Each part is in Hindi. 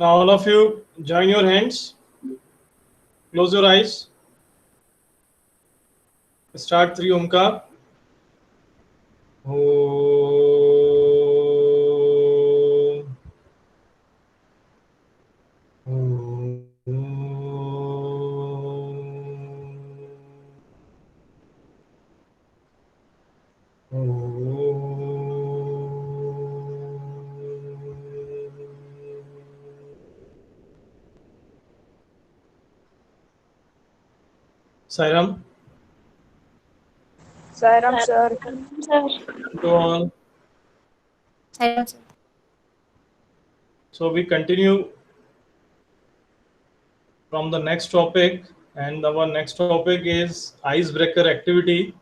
Now all of you join your hands, close your eyes, start three Omkar. Om. Sairam, Sairam sir. to all. Sairam sir. So we continue from the next topic, and our next topic is icebreaker activity.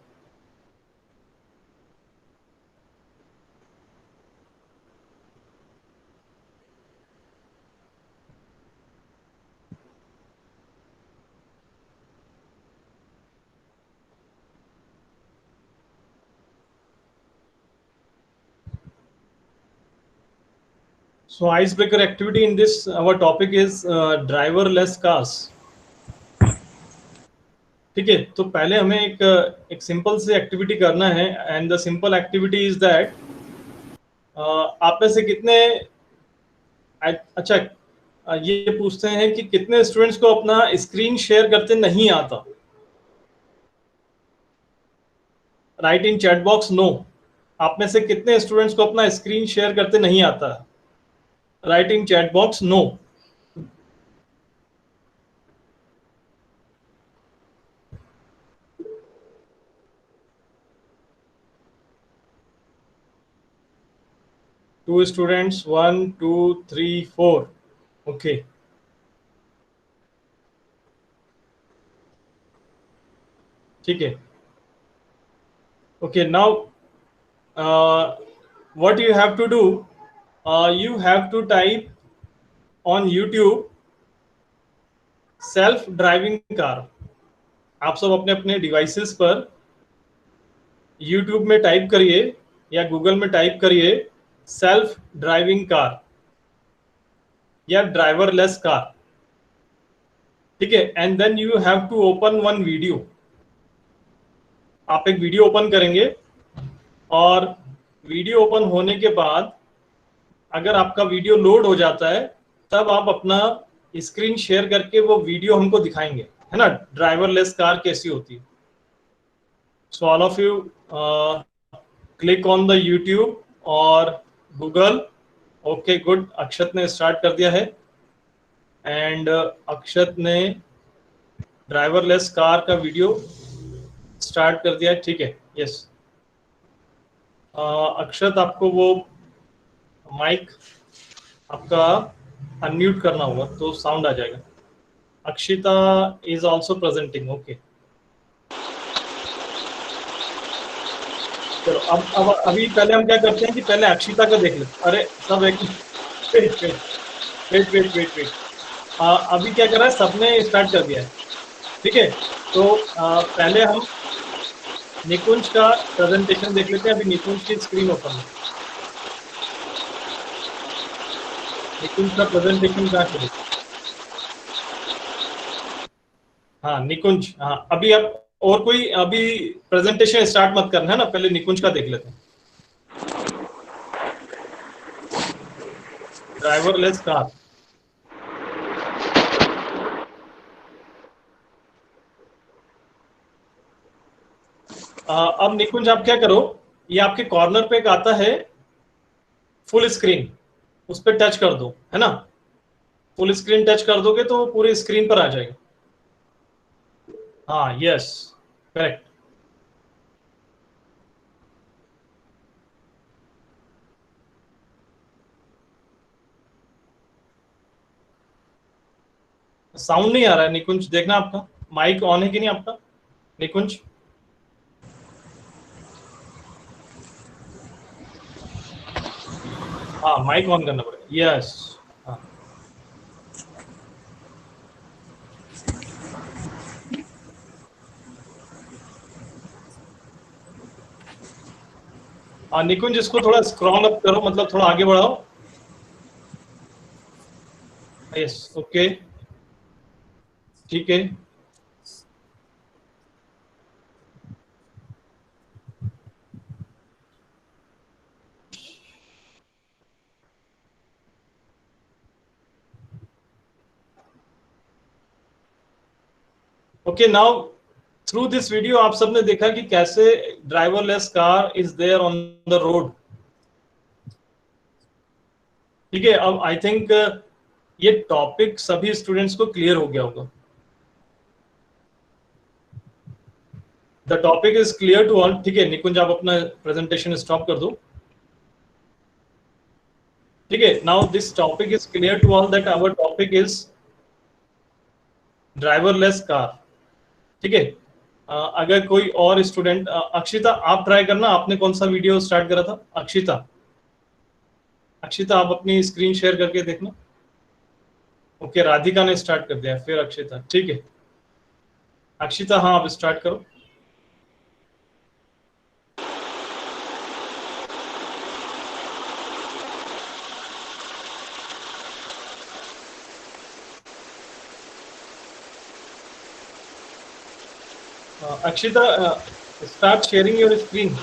So icebreaker activity in this our topic is driverless cars. ठीक है, तो पहले हमें एक सिंपल से एक्टिविटी करना है, and the simple activity is that आप में से कितने अच्छा ये पूछते हैं कि कितने स्टूडेंट्स को अपना स्क्रीन शेयर करते नहीं आता. Write in chat box no. आप में से कितने स्टूडेंट्स को अपना स्क्रीन शेयर करते नहीं आता. Write in chat box no. Two students, 1 2 3 4. Okay, ठीक है. Okay, now what you have to do, you have to type on YouTube self driving car. आप सब अपने अपने डिवाइसेस पर YouTube में टाइप करिए या गूगल में टाइप करिए सेल्फ ड्राइविंग कार या ड्राइवरलेस कार. ठीक है, and then you have to open one video. आप एक वीडियो ओपन करेंगे और वीडियो ओपन होने के बाद अगर आपका वीडियो लोड हो जाता है तब आप अपना स्क्रीन शेयर करके वो वीडियो हमको दिखाएंगे, है ना, ड्राइवरलेस कार कैसी होती है. So all of you click on the YouTube और गूगल. ओके गुड, अक्षत ने स्टार्ट कर दिया है एंड अक्षत ने ड्राइवरलेस कार का वीडियो स्टार्ट कर दिया है. ठीक है, यस. अक्षत आपको वो माइक आपका अनम्यूट करना होगा तो साउंड आ जाएगा. Akshita is also presenting. Okay, चलो अब अभी पहले हम क्या करते हैं कि पहले अक्षिता का देख लेते. अरे सब एक wait wait wait wait wait wait. अभी क्या कर रहा है, सबने स्टार्ट कर दिया है. ठीक है, तो पहले हम निकुंज का प्रेजेंटेशन देख लेते हैं. अभी निकुंज की स्क्रीन ओपन है. निकुंज का प्रेजेंटेशन कहाँ चले. हाँ निकुंज, हाँ अभी आप और कोई अभी प्रेजेंटेशन स्टार्ट मत करना है ना, पहले निकुंज का देख लेते हैं. Driverless car. अब निकुंज आप क्या करो, ये आपके कॉर्नर पे एक आता है फुल स्क्रीन, उस पर टच कर दो, है ना. फुल स्क्रीन टच कर दोगे तो पूरे स्क्रीन पर आ जाएगा. हाँ यस, करेक्ट. साउंड नहीं आ रहा है निकुंज, देखना आपका माइक ऑन है कि नहीं आपका निकुंज. हाँ माइक ऑन करना पड़ेगा. यस, हाँ निकुंज इसको थोड़ा स्क्रॉल अप करो, मतलब थोड़ा आगे बढ़ाओ. यस ओके ठीक है. Okay now through this video आप सबने देखा कि कैसे driverless car is there on the road. ठीक है, अब आई थिंक ये टॉपिक सभी स्टूडेंट्स को क्लियर हो गया होगा. The topic is clear to all. ठीक है निकुंज, आप अपना प्रेजेंटेशन स्टॉप कर दो. ठीक है, now this topic is clear to all that our topic is driverless car. ठीक है, अगर कोई और स्टूडेंट, अक्षिता आप ट्राई करना, आपने कौन सा वीडियो स्टार्ट करा था? अक्षिता, अक्षिता आप अपनी स्क्रीन शेयर करके देखना. ओके राधिका ने स्टार्ट कर दिया, फिर अक्षिता. ठीक है अक्षिता, हाँ आप स्टार्ट करो. Akshita start sharing your screen.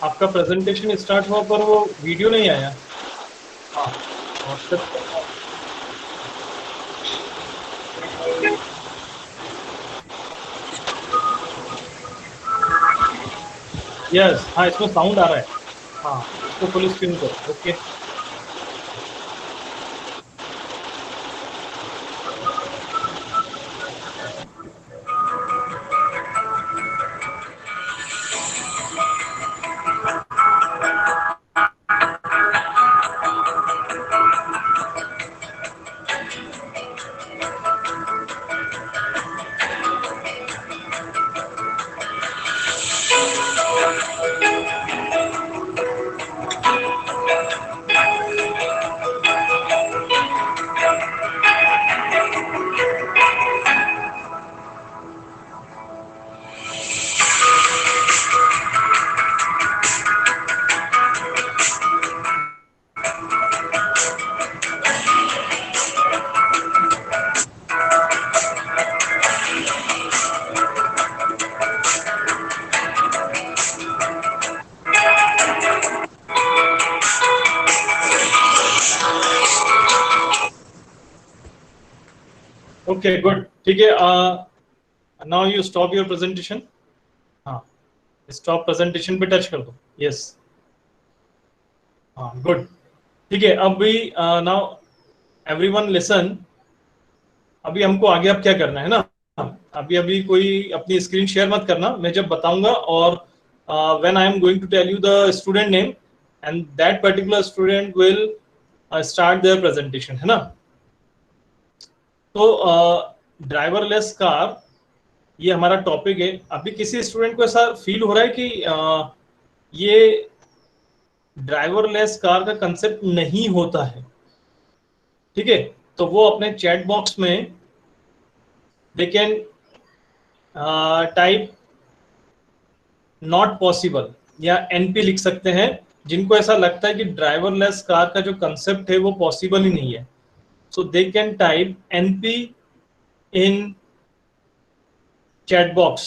आपका प्रेजेंटेशन स्टार्ट हुआ पर वो वीडियो नहीं आया. हाँ यस, हाँ इसमें साउंड आ रहा है. हाँ इसको फुल स्क्रीन करो. Okay okay good. ठीक है, now you stop your presentation. हाँ स्टॉप प्रेजेंटेशन पे टच कर दो. यस हाँ गुड. ठीक है, अभी नाउ एवरीवन लिसन. अभी हमको आगे अब क्या करना है ना, अभी अभी कोई अपनी स्क्रीन शेयर मत करना. मैं जब बताऊंगा और when I am going to tell you the student name and that particular student will start their presentation, है ना. तो ड्राइवरलेस कार ये हमारा टॉपिक है. अभी किसी स्टूडेंट को ऐसा फील हो रहा है कि ये ड्राइवरलेस कार का कंसेप्ट नहीं होता है? ठीक है, तो वो अपने चैट बॉक्स में दे कैन टाइप नॉट पॉसिबल या एनपी लिख सकते हैं, जिनको ऐसा लगता है कि ड्राइवरलेस कार का जो कंसेप्ट है वो पॉसिबल ही नहीं है. So they can type NP in chat box.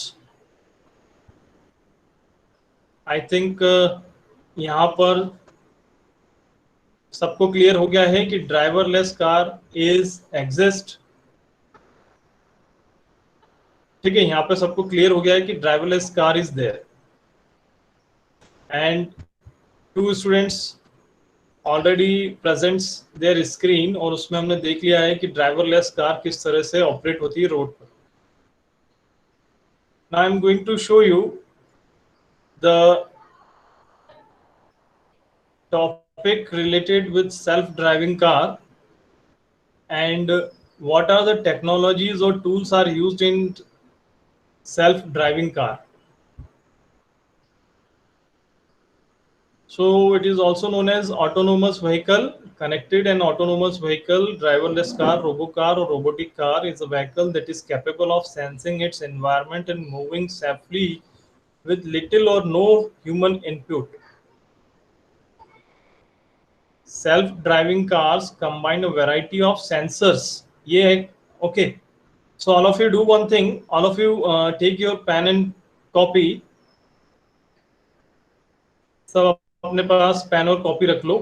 I think यहाँ पर सबको क्लियर हो गया है कि ड्राइवरलेस कार इज एग्जिस्ट. ठीक है, यहाँ पे सबको क्लियर हो गया है कि driverless car is there. And two students already presents their screen, और उसमें हमने देख लिया है कि ड्राइवरलेस कार किस तरह से ऑपरेट होती है रोड पर. Now I am going to show you the topic related with self-driving car and what are the technologies or tools are used in self-driving car. So it is also known as autonomous vehicle. Connected and autonomous vehicle, driverless car, robocar or robotic car is a vehicle that is capable of sensing its environment and moving safely with little or no human input. Self driving cars combine a variety of sensors. ये है. Okay, so all of you do one thing, all of you take your pen and copy. सब अपने पास पेन और कॉपी रख लो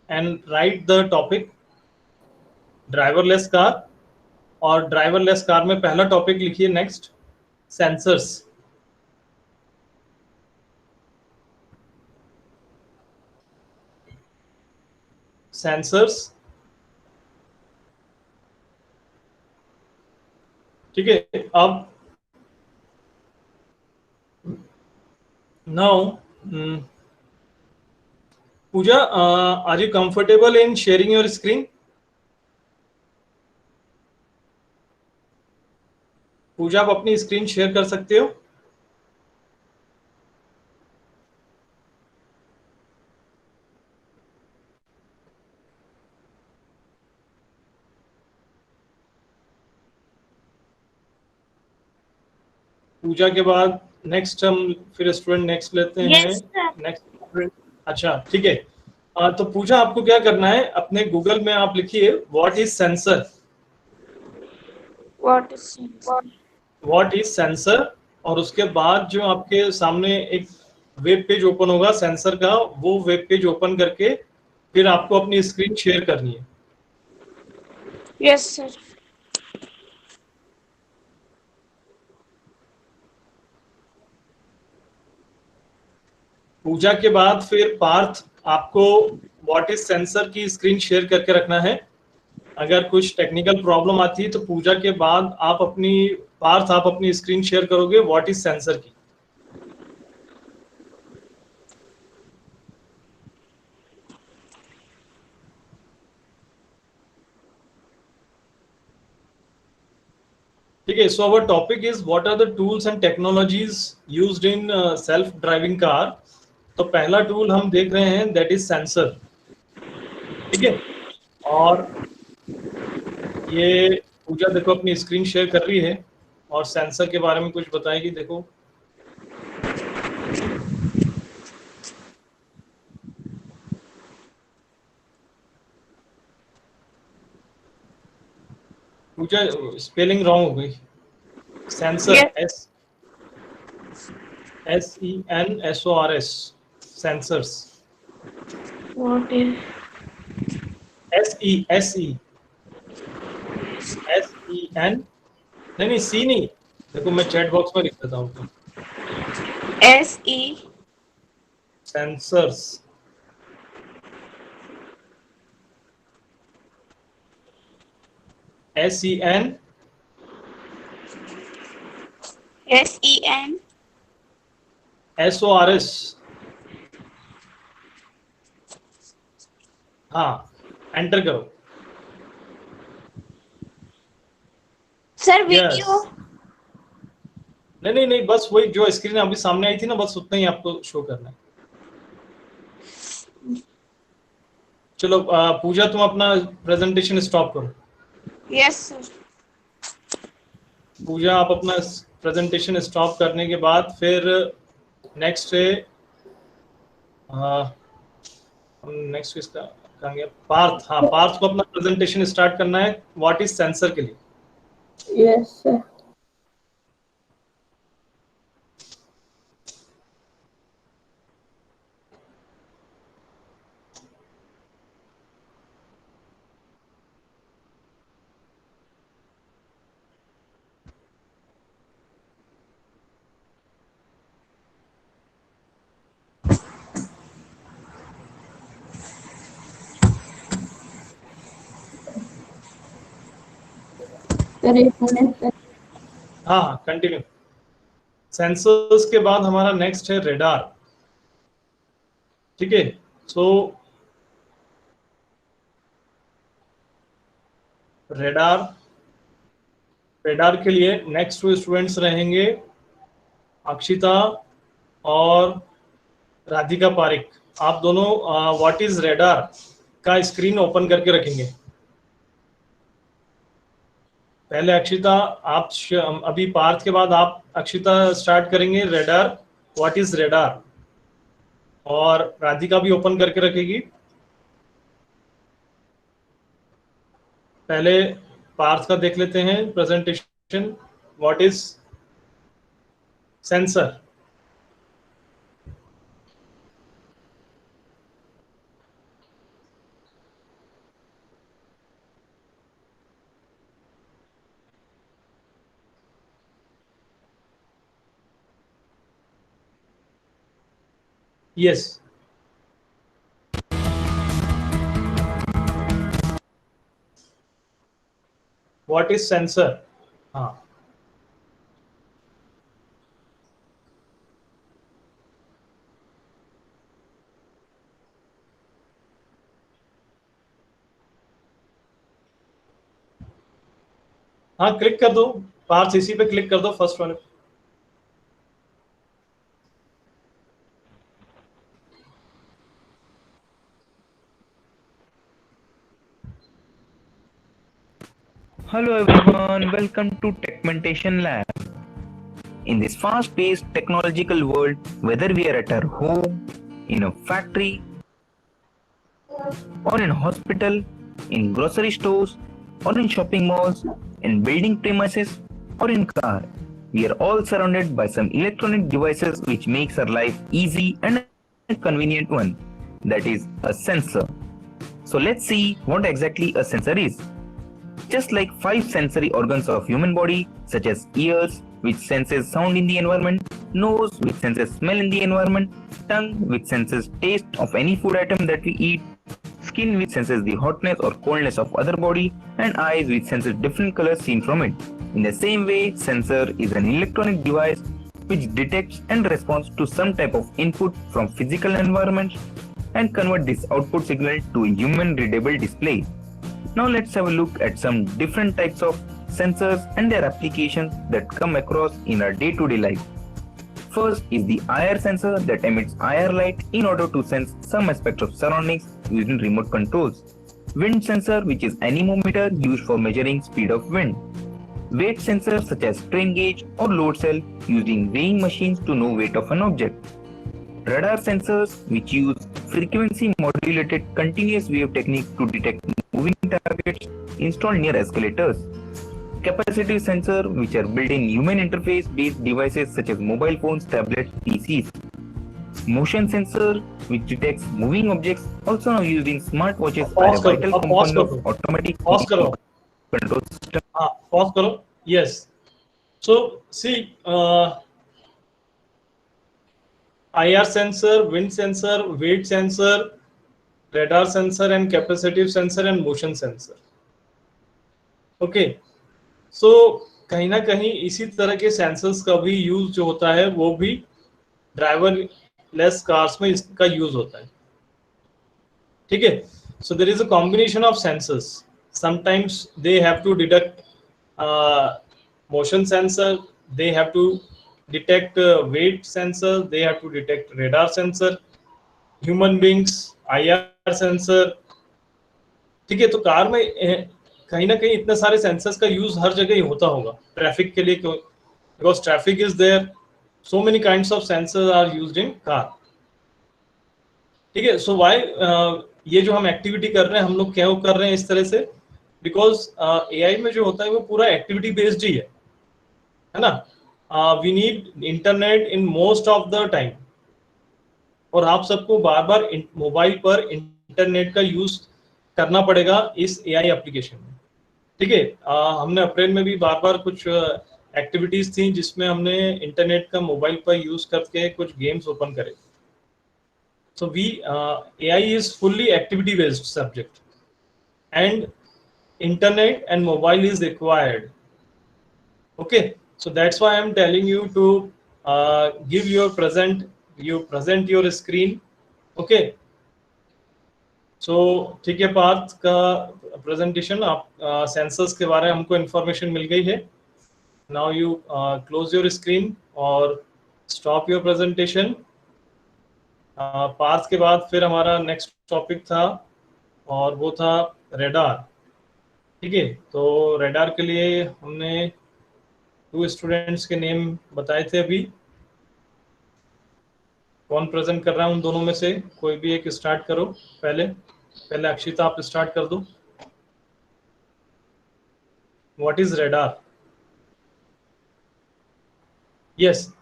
and write the topic driverless car. और ड्राइवरलेस कार में पहला टॉपिक लिखिए नेक्स्ट, सेंसर्स. सेंसर्स. ठीक है. अब now Pooja, are you comfortable in sharing your screen? Pooja, आप अपनी स्क्रीन शेयर कर सकते हो? पूजा के बाद नेक्स्ट हम फिर स्टूडेंट नेक्स्ट लेते हैं. Yes, sir. Next student. अच्छा, ठीक है. तो पूजा, आपको क्या करना है, अपने गूगल में आप लिखिए what is sensor. What is sensor? What is sensor. और उसके बाद जो आपके सामने एक वेब पेज ओपन होगा सेंसर का, वो वेब पेज ओपन करके फिर आपको अपनी स्क्रीन शेयर करनी है. Yes, sir. पूजा के बाद फिर पार्थ, आपको व्हाट इज सेंसर की स्क्रीन शेयर करके रखना है. अगर कुछ टेक्निकल प्रॉब्लम आती है तो पूजा के बाद आप अपनी स्क्रीन शेयर करोगे व्हाट इज सेंसर की. ठीक है. So our topic is what are the tools and technologies used in self driving car. तो पहला टूल हम देख रहे हैं, दैट इज सेंसर. ठीक है. और ये पूजा देखो अपनी स्क्रीन शेयर कर रही है और सेंसर के बारे में कुछ बताएगी. देखो, पूजा स्पेलिंग रॉन्ग हो गई. Sensor, SENSORS, sensors. What is SEN, नहीं सी नहीं. देखो मैं चैट बॉक्स में लिख देता हूँ. SE? Sensors. SEN SEN? SORS. हाँ, एंटर करो. Sir, Yes. video? नहीं, बस वही जो स्क्रीन अभी सामने आई थी ना, बस उतना ही आपको शो करना है. चलो पूजा, तुम अपना प्रेजेंटेशन स्टॉप करो. Yes, sir. पूजा, आप अपना प्रेजेंटेशन स्टॉप करने के बाद फिर नेक्स्ट है नेक्स्ट इसका कहेंगे पार्थ. हाँ, पार्थ को अपना प्रेजेंटेशन स्टार्ट करना है व्हाट इज सेंसर के लिए. Yes, sir. Sir, एक मिनट sir. हाँ, कंटिन्यू. सेंसर्स के बाद हमारा नेक्स्ट है रेडार. ठीक है. सो रेडार के लिए नेक्स्ट टू स्टूडेंट्स रहेंगे अक्षिता और राधिका पारिक. आप दोनों व्हाट इज रेडार का स्क्रीन ओपन करके रखेंगे. पहले अक्षिता, आप अभी पार्थ के बाद आप अक्षिता स्टार्ट करेंगे रेडार, व्हाट इज रेडार. और राधिका भी ओपन करके रखेगी. पहले पार्थ का देख लेते हैं presentation. What is sensor? Yes. What is sensor? हाँ, हाँ, क्लिक कर दो. पार्थ इसी पे क्लिक कर दो, फर्स्ट वाले. Hello everyone, welcome to Techmentation Lab. In this fast-paced technological world, whether we are at our home, in a factory, or in a hospital, in grocery stores, or in shopping malls, in building premises, or in car, we are all surrounded by some electronic devices which makes our life easy and a convenient one. That is a sensor. So let's see what exactly a sensor is. Just like 5 sensory organs of human body, such as ears, which senses sound in the environment, nose, which senses smell in the environment, tongue, which senses taste of any food item that we eat, skin, which senses the hotness or coldness of other body, and eyes, which senses different colors seen from it. In the same way, sensor is an electronic device which detects and responds to some type of input from physical environment and convert this output signal to a human readable display. Now let's have a look at some different types of sensors and their applications that come across in our day-to-day life. First is the IR sensor that emits IR light in order to sense some aspect of surroundings using remote controls. Wind sensor, which is anemometer used for measuring speed of wind. Weight sensors such as strain gauge or load cell used in weighing machines to know weight of an object. Radar sensors, which use frequency modulated continuous wave technique to detect moving targets installed near escalators. Capacitive sensor, which are built in human interface based devices such as mobile phones, tablets, PCs. Motion sensor, which detects moving objects, also now used in smartwatches, are a vital component of automatic pause करो. control system. हाँ, पॉज करो. Yes. So see, IR sensor, wind sensor, weight sensor, radar sensor, and capacitive sensor and motion sensor. Okay. So कहीं ना कहीं इसी तरह के सेंसर्स का भी यूज जो होता है वो भी ड्राइवर लेस कार्स में इसका यूज होता है. ठीक है. So there is a combination of sensors. Sometimes they have to detect motion sensor, they have to detect weight sensor, they have to detect radar sensor, human beings, IR sensor. ठीक है. तो कार में कहीं ना कहीं इतने सारे सेंसर्स का यूज हर जगह ही होता होगा ट्रैफिक के लिए, क्यों? Because traffic is there, so many kinds of sensors are used in car. ठीक है. सो व्हाई ये जो हम एक्टिविटी कर रहे हैं, हम लोग क्यों कर रहे हैं इस तरह से? बिकॉज एआई में जो होता है वो पूरा एक्टिविटी बेस्ड ही है ना. We need internet in most of the time, और आप सबको बार बार मोबाइल पर इंटरनेट का यूज करना पड़ेगा इस एआई एप्लीकेशन में. ठीक है. हमने अप्रैल में भी बार बार कुछ एक्टिविटीज थी जिसमें हमने इंटरनेट का मोबाइल पर यूज करके कुछ गेम्स ओपन करे. So AI is fully activity based subject, and internet and mobile is required. Okay, so that's why I'm telling you to you present your screen. Okay, so ठीक है. पार्थ का प्रेजेंटेशन, आप सेंसर्स के बारे में हमको इंफॉर्मेशन मिल गई है. Now you close your screen और स्टॉप योर प्रेजेंटेशन. पार्थ के बाद फिर हमारा नेक्स्ट टॉपिक था और वो था रेडार. ठीक है. तो रेडार के लिए हमने 2 स्टूडेंट्स के नेम बताए थे. अभी कौन प्रेजेंट कर रहा है उन दोनों में से? कोई भी एक स्टार्ट करो. पहले अक्षिता आप स्टार्ट कर दो. What is radar? Yes.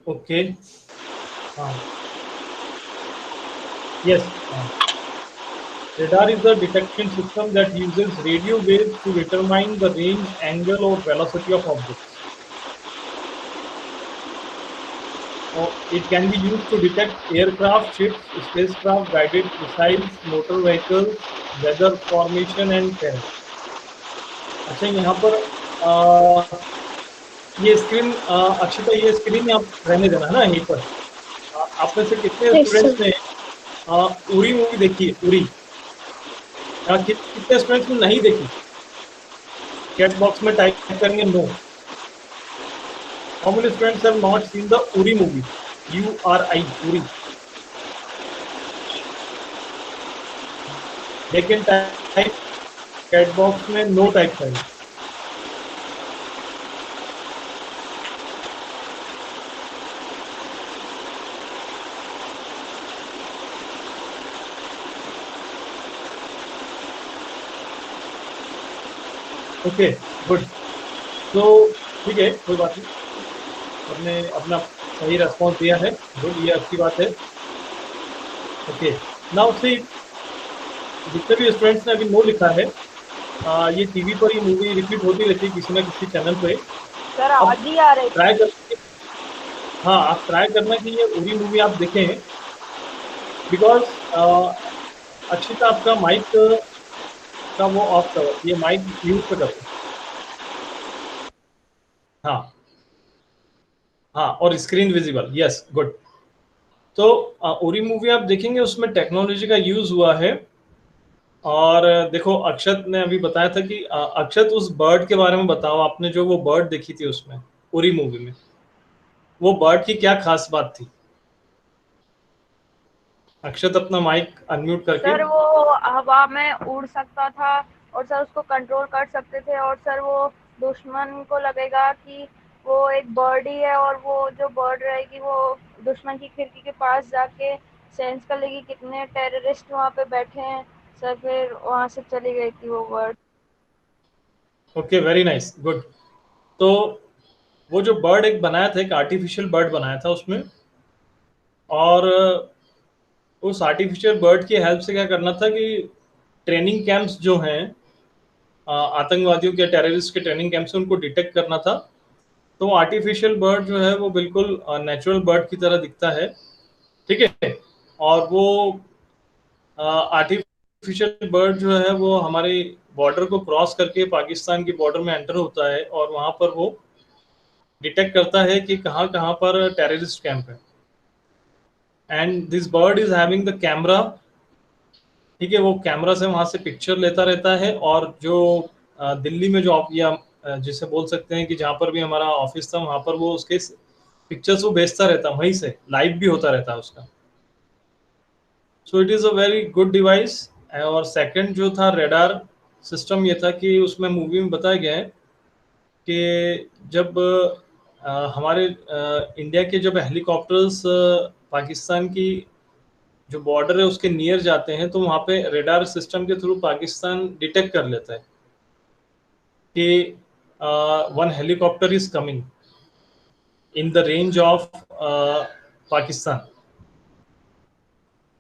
Okay. Yes. Radar is a detection system that uses radio waves to determine the range, angle, or velocity of objects. So it can be used to detect aircraft, ships, spacecraft, guided missiles, motor vehicles, weather formation and terrain. अच्छा, यहाँ पर ये स्क्रीन अक्षिता, ये स्क्रीन आप रहने देना है ना यहीं पर। आप में से कितने Yes, स्टूडेंट्स sir. ने उरी मूवी देखी है? उरी कितने स्टूडेंट्स ने नहीं देखी? चैट बॉक्स में टाइप करेंगे no. How many students have not seen the Uri movie? URI, Uri. They can type chat box में no type करें। Okay, good. तो ठीक है, कोई बात नहीं, आपने अपना सही रेस्पॉन्स दिया है, गुड, ये अच्छी बात है। ओके, नाउ सी, जितने भी स्टूडेंट्स ने अभी नो लिखा है, ये टीवी पर ये मूवी रिपीट होती रहती है किसी ना किसी चैनल पे। सर आज ही आ रहे ट्राई कर, हाँ आप ट्राई करना कि ये उरी मूवी आप देखें, बिकॉज अक्षिता आपका माइक का वो ऑफ करो, ये माइक म्यूट पे करो। हाँ हाँ, और स्क्रीन विजिबल, यस, गुड। तो उरी मूवी आप देखेंगे, उसमें टेक्नोलॉजी का यूज हुआ है। और देखो, अक्षत ने अभी बताया था कि अक्षत उस बर्ड के बारे में बताओ, आपने जो वो बर्ड देखी थी उसमें उरी मूवी में, वो बर्ड की क्या खास बात थी? अक्षत अपना माइक अनम्यूट करके। सर वो हवा में उड़ सकता था और सर उसको कंट्रोल कर सकते थे, और सर वो दुश्मन को लगेगा कि वो एक बर्ड ही है, और वो जो बर्ड रहेगी वो दुश्मन की खिड़की के पास जाके सेंस कर लेगी कितने टेररिस्ट वहाँ पे बैठे हैं सर, फिर वहाँ से चली गई थी वो bird. Okay, very nice, good. तो वो जो बर्ड एक बनाया था, एक आर्टिफिशियल बर्ड बनाया था उसमें, और उस आर्टिफिशियल बर्ड की हेल्प से क्या करना था कि ट्रेनिंग कैंप्स जो हैं, आतंकवादियों के, टेररिस्ट के ट्रेनिंग कैंप से उनको डिटेक्ट करना था। तो आर्टिफिशियल बर्ड जो है वो बिल्कुल नेचुरल बर्ड की तरह दिखता है, ठीक है। और वो आर्टिफिशियल बर्ड जो है वो हमारे बॉर्डर को क्रॉस करके पाकिस्तान की बॉर्डर में एंटर होता है, और वहां पर वो डिटेक्ट करता है कि कहाँ कहाँ पर टेररिस्ट कैंप है। And this bird is having the camera, ठीक है, वो कैमरा से वहां से पिक्चर लेता रहता है, और जो दिल्ली में जो या जिसे बोल सकते हैं कि जहाँ पर भी हमारा ऑफिस था, वहां पर वो उसके पिक्चर्स वो भेजता रहता, वहीं से लाइव भी होता रहता है उसका। So it is a very good device. और सेकंड जो था रेडार सिस्टम, ये था कि उसमें मूवी में बताया गया है कि जब हमारे इंडिया के जब हेलीकॉप्टर्स पाकिस्तान की जो बॉर्डर है उसके नियर जाते हैं, तो वहाँ पे रेडार सिस्टम के थ्रू पाकिस्तान डिटेक्ट कर लेता है कि one helicopter is coming in the range of Pakistan,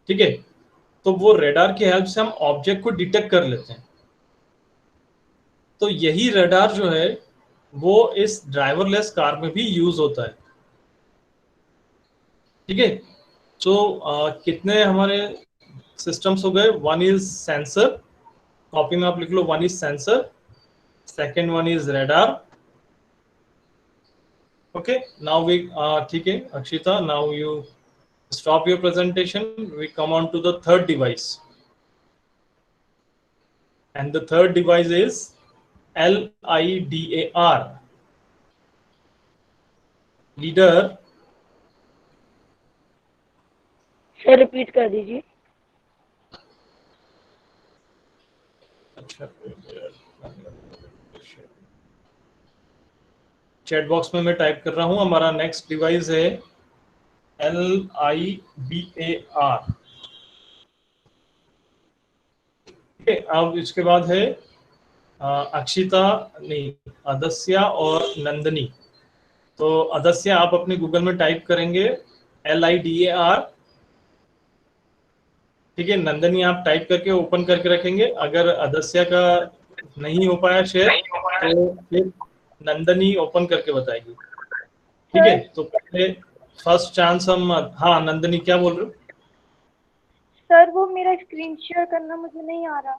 ठीक है। तो वो रेडार की हेल्प से हम ऑब्जेक्ट को डिटेक्ट कर लेते हैं। तो यही रेडार जो है वो इस ड्राइवरलेस कार में भी यूज होता है, ठीक है। तो कितने हमारे सिस्टम्स हो गए? वन इज सेंसर, कॉपी में आप लिख लो, one is sensor, second one is radar. Okay, now we, ठीक है Akshita, now you stop your presentation. We come on to the third device, and the third device is LIDAR, leader। Sir repeat कर दीजिए। अच्छा, चैट बॉक्स में मैं टाइप कर रहा हूं। हमारा नेक्स्ट डिवाइस है LIDAR, ठीक है। अब इसके बाद है अक्षिता नहीं, अदस्या और नंदनी। तो अदस्या आप अपने गूगल में टाइप करेंगे LIDAR, ठीक है। नंदनी आप टाइप करके ओपन करके रखेंगे। अगर अदस्या का नहीं हो पाया शेयर तो फिर नंदनी ओपन करके बताएगी, ठीक है। तो पहले फर्स्ट चांस हम, हाँ नंदनी क्या बोल रहे हो? सर वो मेरा स्क्रीन शेयर करना मुझे नहीं आ रहा।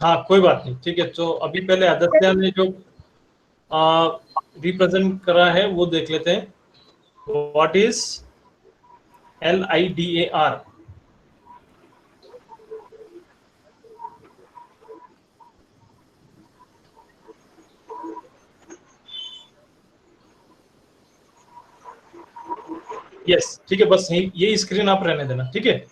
हाँ कोई बात नहीं, ठीक है। तो अभी पहले अदस्या ने जो रिप्रेजेंट करा है वो देख लेते हैं। What is LIDAR? यस, ठीक है, बस ये स्क्रीन आप रहने देना, ठीक है।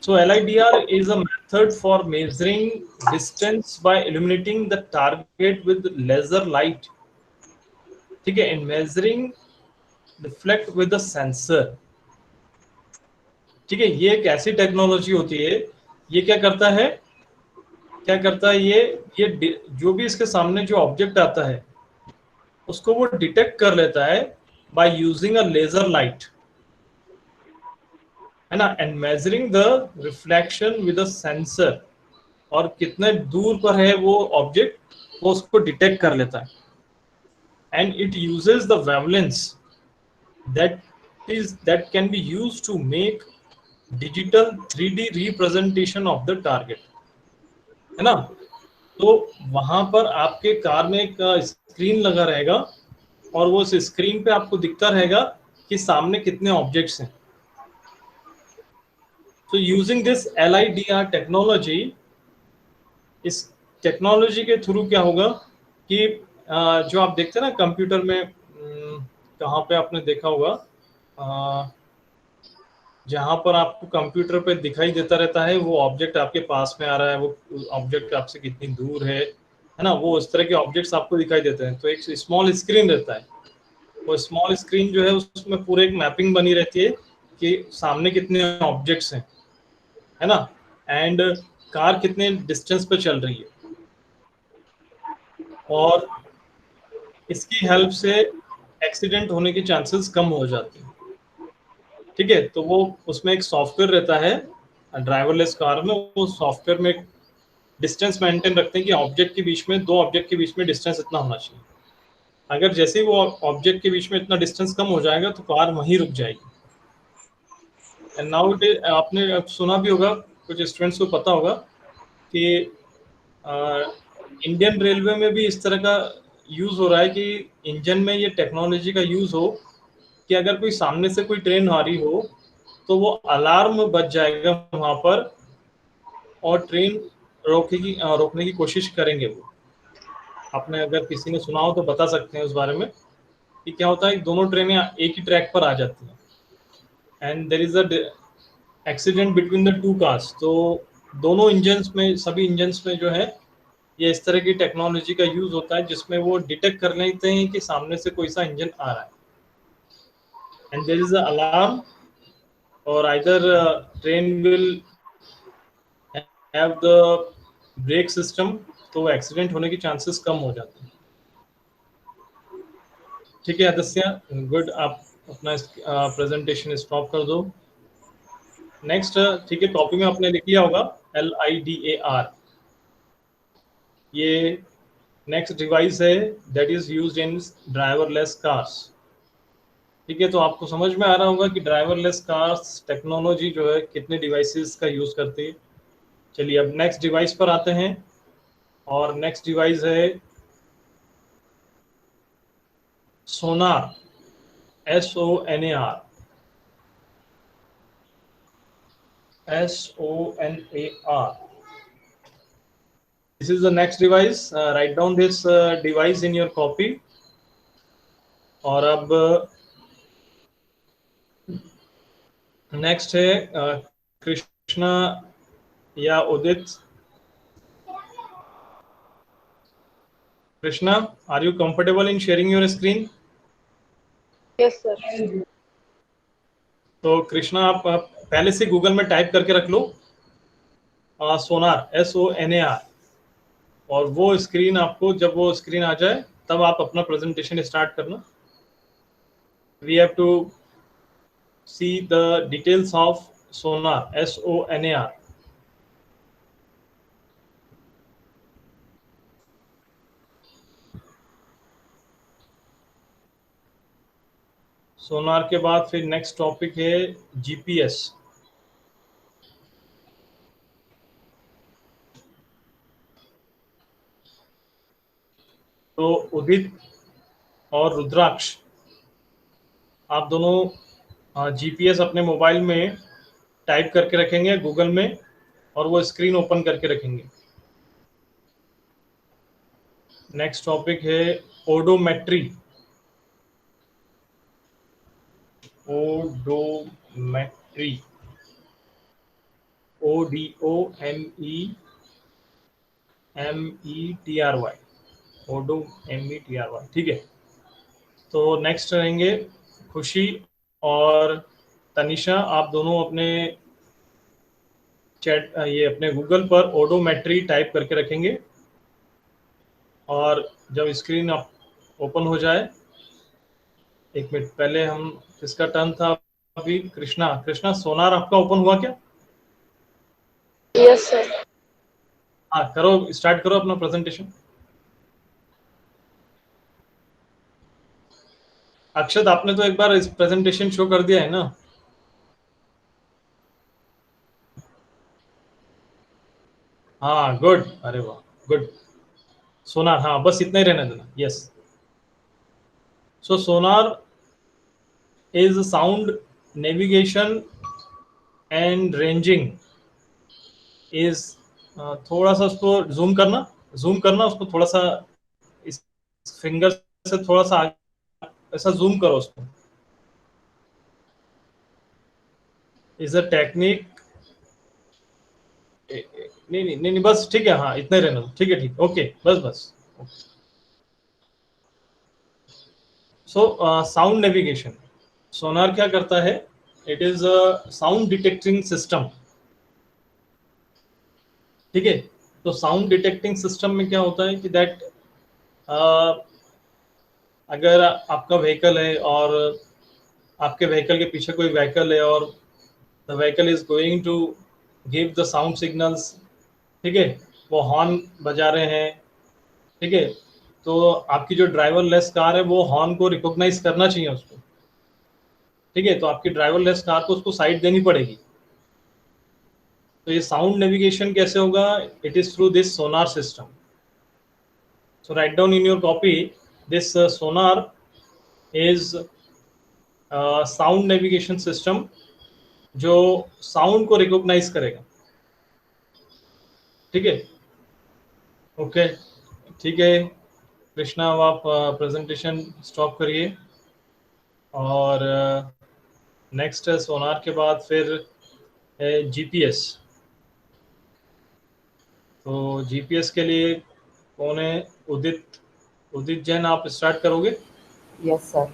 So LIDR is a method for measuring distance by illuminating the target with laser light, ठीक है, and measuring reflect with the sensor, ठीक है। ये एक ऐसी टेक्नोलॉजी होती है, ये क्या करता है, ये जो भी इसके सामने जो ऑब्जेक्ट आता है उसको वो डिटेक्ट कर लेता है by using a laser light, है ना, and measuring the reflection with a sensor, और कितने दूर पर है वो ऑब्जेक्ट वो उसको डिटेक्ट कर लेता है। And it uses the wavelengths that can be used to make digital 3D representation of the target, है ना। तो वहां पर आपके कार में एक स्क्रीन लगा रहेगा और वो उस स्क्रीन पे आपको दिखता रहेगा कि सामने कितने ऑब्जेक्ट्स हैं। तो यूजिंग दिस LIDR टेक्नोलॉजी, इस टेक्नोलॉजी के थ्रू क्या होगा कि जो आप देखते हैं ना कंप्यूटर में, कहाँ पे आपने देखा होगा, जहां पर आपको कंप्यूटर पे दिखाई देता रहता है वो ऑब्जेक्ट आपके पास में आ रहा है, वो ऑब्जेक्ट आपसे कितनी दूर है ना, वो इस तरह के ऑब्जेक्ट्स आपको दिखाई देते हैं। तो एक स्मॉल स्क्रीन रहता है, वो स्मॉल स्क्रीन जो है उसमें पूरे एक मैपिंग बनी रहती है कि सामने कितने ऑब्जेक्ट्स हैं, है ना, एंड कार कितने डिस्टेंस पे चल रही है, और इसकी हेल्प से एक्सीडेंट होने के चांसेस कम हो जाते हैं, ठीक है। तो वो उसमें एक सॉफ्टवेयर रहता है ड्राइवरलेस कार में, वो सॉफ्टवेयर में डिस्टेंस मेंटेन रखते हैं कि ऑब्जेक्ट के बीच में, दो ऑब्जेक्ट के बीच में डिस्टेंस इतना होना चाहिए। अगर जैसे ही वो ऑब्जेक्ट के बीच में इतना डिस्टेंस कम हो जाएगा तो कार वहीं रुक जाएगी। एंड नाउ आपने सुना भी होगा, कुछ स्टूडेंट्स को पता होगा कि इंडियन रेलवे में भी इस तरह का यूज हो रहा है कि इंजन में ये टेक्नोलॉजी का यूज हो कि अगर कोई सामने से कोई ट्रेन आ रही हो तो वो अलार्म बज जाएगा वहां पर और ट्रेन रोकने की कोशिश करेंगे वो। आपने अगर किसी ने सुना हो तो बता सकते हैं उस बारे में कि क्या होता है, दोनों ट्रेनें एक ही ट्रैक पर आ जाती हैं and there is a accident between the two cars. तो दोनों इंजन्स में, सभी इंजन्स में जो है ये इस तरह की टेक्नोलॉजी का यूज होता है जिसमें वो डिटेक्ट कर लेते हैं कि सामने से कोई सा इंजन आ रहा है, and there is an alarm or either train will have the brake system, तो एक्सीडेंट होने के चांसेस कम हो जाते हैं, ठीक है। अदस्या गुड, आप अपना प्रेजेंटेशन स्टॉप कर दो। नेक्स्ट, ठीक है, कॉपी में आपने लिख लिया होगा LIDAR, ये नेक्स्ट डिवाइस है that is used in driverless cars, ठीक है। तो आपको समझ में आ रहा होगा कि ड्राइवरलेस कार्स टेक्नोलॉजी जो है कितने डिवाइसेस का यूज करती है। चलिए अब नेक्स्ट डिवाइस पर आते हैं, और नेक्स्ट डिवाइस है सोनार, SONAR, SONAR. This is the next device. Write down this device in your copy. और अब नेक्स्ट है कृष्णा या Udit. Krishna, are you comfortable in sharing your screen? Yes sir. तो कृष्णा आप पहले से गूगल में टाइप करके रख लो सोनार, SONAR, और वो स्क्रीन आपको, जब वो स्क्रीन आ जाए तब आप अपना प्रेजेंटेशन स्टार्ट करना. We have to see the details of sonar, SONAR. Sonar के बाद फिर नेक्स्ट टॉपिक है GPS. तो उदित और रुद्राक्ष, आप दोनों GPS अपने मोबाइल में टाइप करके रखेंगे गूगल में, और वो स्क्रीन ओपन करके रखेंगे. नेक्स्ट टॉपिक है ओडोमेट्री. ओडोमेट्री, ODOMETRY, ODOMETRY. ठीक है. तो नेक्स्ट रहेंगे खुशी और तनिषा. आप दोनों अपने चैट, ये अपने गूगल पर ओडोमेट्री टाइप करके रखेंगे, और जब स्क्रीन आप ओपन हो जाए, एक मिनट पहले हम, किसका टर्न था अभी? कृष्णा, सोनार आपका ओपन हुआ क्या? Yes sir. हाँ, करो, स्टार्ट करो अपना प्रेजेंटेशन. अक्षत, आपने तो एक बार इस प्रेजेंटेशन शो कर दिया है ना? हाँ, गुड. अरे वाह, गुड. सोनार, हाँ, बस इतना ही रहने देना. Yes. So Sonar is sound navigation and ranging is, थोड़ा सा उसको जूम करना उसको थोड़ा सा, इस फिंगर से थोड़ा सा ऐसा जूम करो उसको. Is a technique. नहीं, बस ठीक है. हाँ, इतना ही रहना. ठीक है, ठीक. ओके, बस. सो साउंड नेविगेशन, सोनार क्या करता है? It is a sound detecting system. ठीक है. तो साउंड डिटेक्टिंग सिस्टम में क्या होता है कि दैट, अगर आपका व्हीकल है और आपके व्हीकल के पीछे कोई व्हीकल है और the vehicle is going to give the sound signals, ठीक है, वो हॉर्न बजा रहे हैं, ठीक है, तो आपकी जो ड्राइवर लेस कार है वो हॉर्न को रिकॉग्नाइज करना चाहिए उसको. ठीक है. तो आपकी ड्राइवर लेस कार को उसको साइड देनी पड़ेगी. तो ये साउंड नेविगेशन कैसे होगा? It is through this sonar system. So write down in your copy, this Sonar is sound navigation system जो साउंड को रिकॉग्नाइज करेगा. ठीक है. ओके, ठीक है. कृष्णा, अब आप प्रेजेंटेशन स्टॉप करिए. और नेक्स्ट है सोनार के बाद फिर है GPS. तो GPS के लिए कौन है? उदित जैन, आप स्टार्ट करोगे? Yes sir.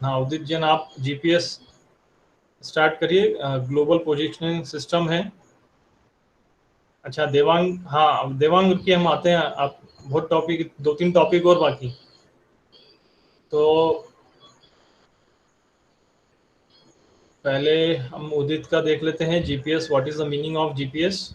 हाँ, उदित जैन, आप GPS स्टार्ट करिए. ग्लोबल पोजीशनिंग सिस्टम है. अच्छा, देवांग. हाँ, देवांग की हम आते हैं. आप बहुत टॉपिक, 2-3 टॉपिक और बाकी. तो पहले हम उदित का देख लेते हैं. GPS, what is the meaning of GPS?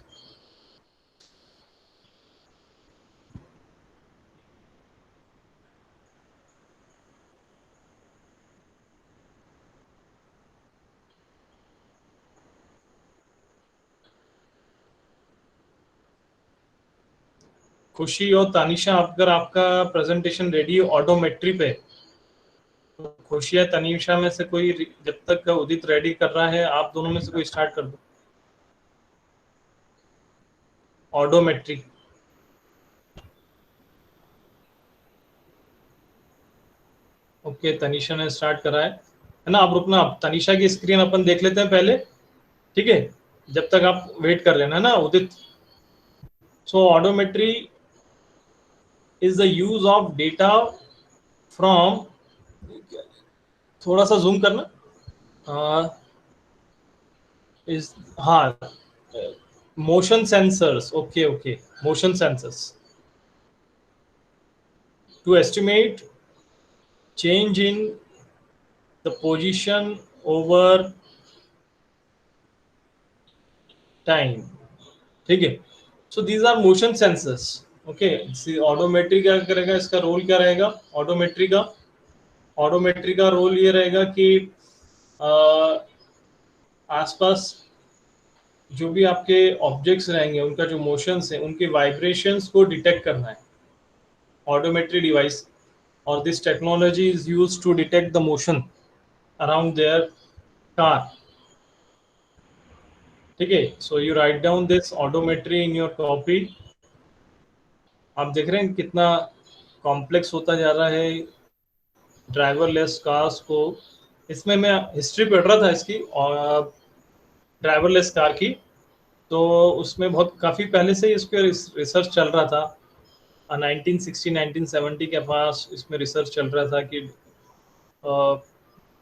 खुशी और तानिशा, अगर आपका प्रेजेंटेशन रेडी है ऑडोमेट्री पे, तो खुशी या तानिशा में से कोई, जब तक उदित रेडी कर रहा है, आप दोनों में से कोई स्टार्ट कर दो. ऑडोमेट्री. ओके, तनिषा ने स्टार्ट करा है ना? आप रुकना, आप तनिषा की स्क्रीन अपन देख लेते हैं पहले. ठीक है, जब तक आप वेट कर लेना ना Udit. So odometry is the use of data from, थोड़ा सा जूम करना. इज, हाँ, motion sensors. Okay, motion sensors. to estimate change in the position over time. ठीक है, so these are motion sensors. okay, ऑडोमेट्री क्या करेगा, इसका रोल क्या रहेगा? ऑडोमेट्री का रोल ये रहेगा कि आसपास जो भी आपके ऑब्जेक्ट्स रहेंगे उनका जो मोशंस है उनके वाइब्रेशंस को डिटेक्ट करना है ऑडोमेट्री डिवाइस, और this technology is used to detect the motion around their car. ठीक है, so you write down this odometry in your copy. आप देख रहे हैं कितना कॉम्प्लेक्स होता जा रहा है ड्राइवरलेस कार्स को. इसमें मैं हिस्ट्री पढ़ रहा था इसकी और ड्राइवरलेस कार की, तो उसमें बहुत काफ़ी पहले से इस पर रिसर्च चल रहा था. 1960-1970 के पास इसमें रिसर्च चल रहा था कि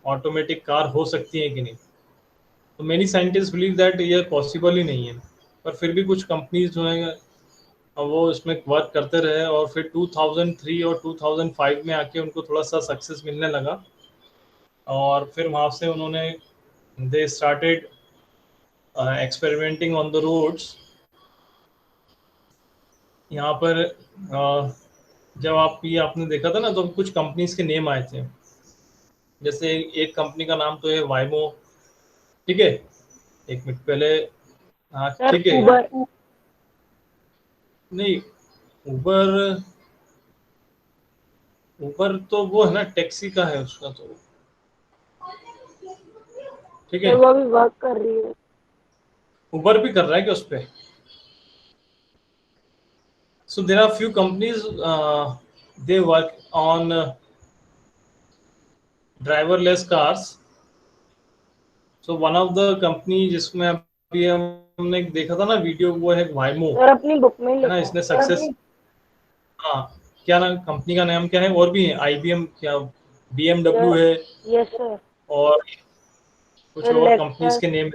ऑटोमेटिक कार हो सकती है कि नहीं. तो मेनी साइंटिस्ट बिलीव दैट ये पॉसिबल ही नहीं है, पर फिर भी कुछ कंपनीज जो हैं वो इसमें वर्क करते रहे और फिर 2003 और 2005 में आके उनको थोड़ा सा सक्सेस मिलने लगा, और फिर वहाँ से उन्होंने they started experimenting on the roads. यहाँ पर जब आप ये आपने देखा था ना, तो कुछ कंपनीज के नेम आए थे. जैसे एक कंपनी का नाम तो है वाइमो. ठीक है, एक मिनट पहले. हाँ ठीक है, नहीं उबर तो वो है ना, टैक्सी का है उसका. तो ठीक है, वो भी वर्क कर रही है. उबर भी कर रहा है क्या उस पे? So there are few companies they work on driverless cars. So one of the company जिसमें अभी हमने देखा था ना वीडियो, वो है वाइमो. सर अपनी बुक में है ना, इसने सक्सेस. हाँ, क्या नाम कंपनी का नाम क्या है? और भी है IBM, क्या BMW है. Yes sir. और कुछ और कंपनीज के name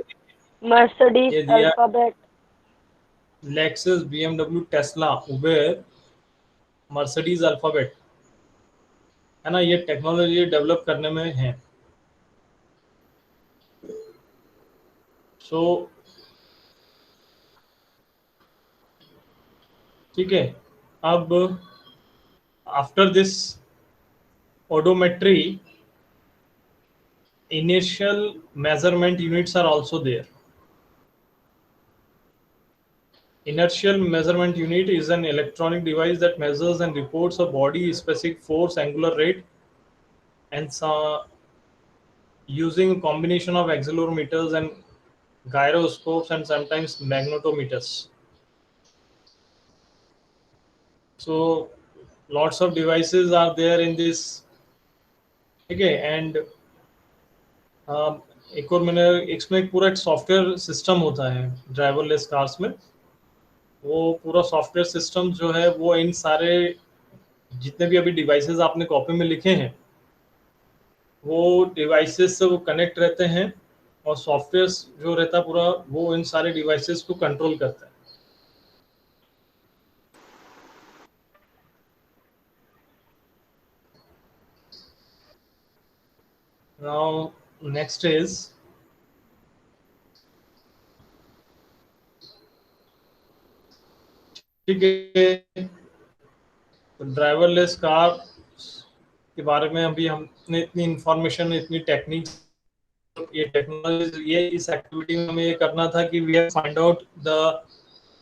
Mercedes, alphabet, Lexus, BMW, Tesla, Uber, Mercedes, alphabet. है ना, ये टेक्नोलॉजी डेवलप करने में है. सो ठीक है, अब after this odometry, initial measurement units are also there. Inertial measurement unit is an electronic device that measures and reports a body specific force, angular rate, and using a combination of accelerometers and gyroscopes and sometimes magnetometers. So lots of devices are there in this. Okay, and एक और मैंने इसमें पूरा एक सॉफ्टवेयर सिस्टम होता है ड्राइवरलेस कार्स में. वो पूरा सॉफ्टवेयर सिस्टम जो है वो इन सारे जितने भी अभी डिवाइसेस आपने कॉपी में लिखे हैं वो डिवाइसेस से वो कनेक्ट रहते हैं, और सॉफ्टवेयर जो रहता है पूरा वो इन सारे डिवाइसेस को कंट्रोल करता है. Now next is ठीक है, ड्राइवरलेस कार के बारे में अभी हमने इतनी इंफॉर्मेशन, इतनी टेक्निक, ये टेक्नोलॉजी, ये इस एक्टिविटी में हमें ये करना था कि we have find out the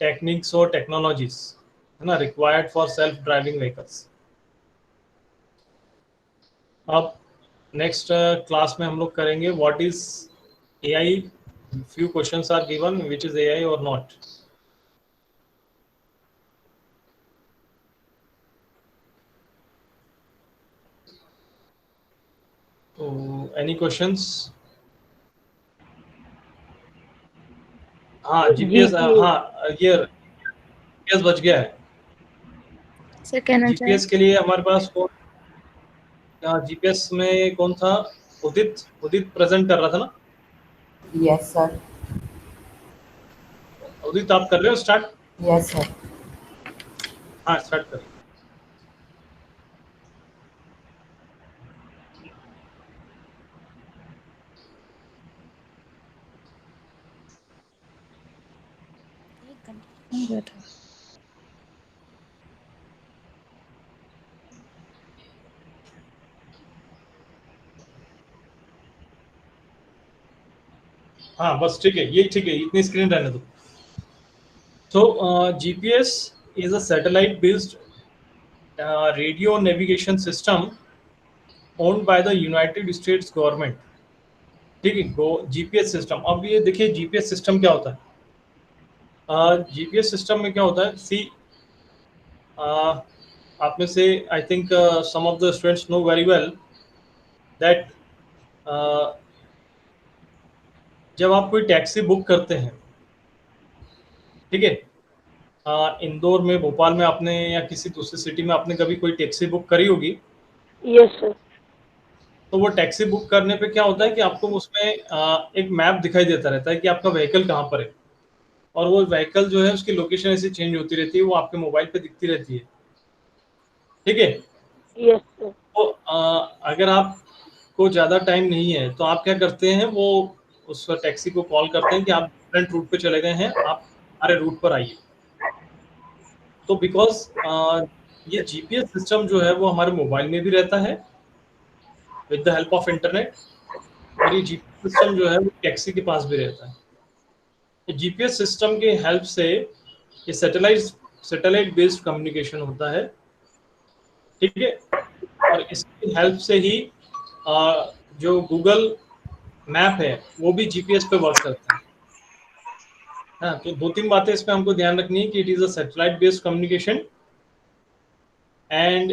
techniques और टेक्नोलॉजीज, है ना, required for self driving vehicles. अब नेक्स्ट क्लास में हम लोग करेंगे what is AI. Few questions are given, which is AI और नॉट. तो एनी क्वेश्चंस? हाँ GPS, हाँ ये GPS बच गया है. सर कहना GPS के लिए हमारे पास GPS में कौन था? उदित प्रेजेंट कर रहा था ना? Yes sir. उदित आप कर रहे हो स्टार्ट? Yes sir. हाँ स्टार्ट कर. हाँ बस ठीक है, ये ठीक है, इतनी स्क्रीन रहने दो। So GPS is a satellite based radio navigation system owned by the United States government। ठीक है, गो जीपीएस सिस्टम। अब ये देखिए जीपीएस सिस्टम क्या होता है। जीपीएस सिस्टम में क्या होता है, सी आप में से I think some of the students know very well that जब आप कोई टैक्सी बुक करते हैं, ठीक है, इंदौर में, भोपाल में आपने या किसी दूसरी सिटी में आपने कभी कोई टैक्सी बुक करी होगी, यस सर। तो वो टैक्सी बुक करने पे क्या होता है कि आपको उसमें एक मैप दिखाई देता रहता है कि आपका व्हीकल कहाँ पर है, और वो व्हीकल जो है उसकी लोकेशन ऐसी चेंज होती रहती है, वो आपके मोबाइल पे दिखती रहती है, ठीक है। Yes sir. तो अगर आपको ज़्यादा टाइम नहीं है तो आप क्या करते हैं, वो उस टैक्सी को कॉल करते हैं कि आप डिफरेंट रूट पे चले गए हैं, आप हमारे रूट पर आइए। तो बिकॉज ये जीपीएस सिस्टम जो है वो हमारे मोबाइल में भी रहता है with the help of internet, और ये जीपीएस सिस्टम जो है वो टैक्सी के पास भी रहता है। जीपीएस सिस्टम के हेल्प से ये सैटेलाइट बेस्ड कम्युनिकेशन होता है, ठीक है, और इसकी हेल्प से ही जो गूगल मैप है वो भी जीपीएस पे वर्क करता है। हाँ, तो 2-3 बातें इसमें हमको ध्यान रखनी है कि it is a satellite based communication and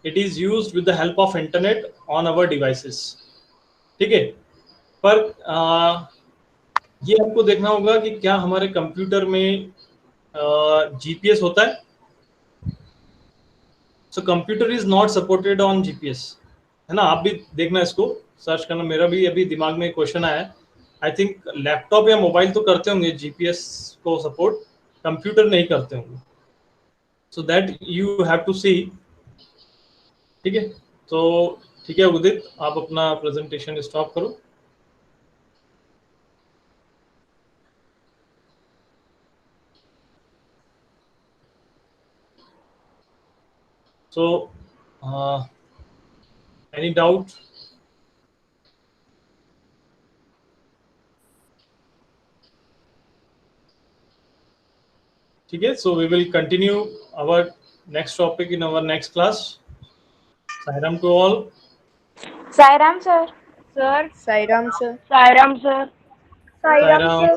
it is used with the help of internet on our devices, ठीक है। पर ये हमको देखना होगा कि क्या हमारे कंप्यूटर में जीपीएस होता है। So computer is not supported on GPS, है ना। आप भी देखना, इसको सर्च करना, मेरा भी अभी दिमाग में क्वेश्चन आया है। आई थिंक लैपटॉप या मोबाइल तो करते होंगे जीपीएस को सपोर्ट, कंप्यूटर नहीं करते होंगे। So that you have to see, ठीक है। तो ठीक है उदित, आप अपना प्रेजेंटेशन स्टॉप करो। So any doubt? ठीक है, so we will continue our next topic in our next class. Sairam to all. Sairam sir. Sir. Sairam sir. Sairam sir. Sairam Sairam. Sir.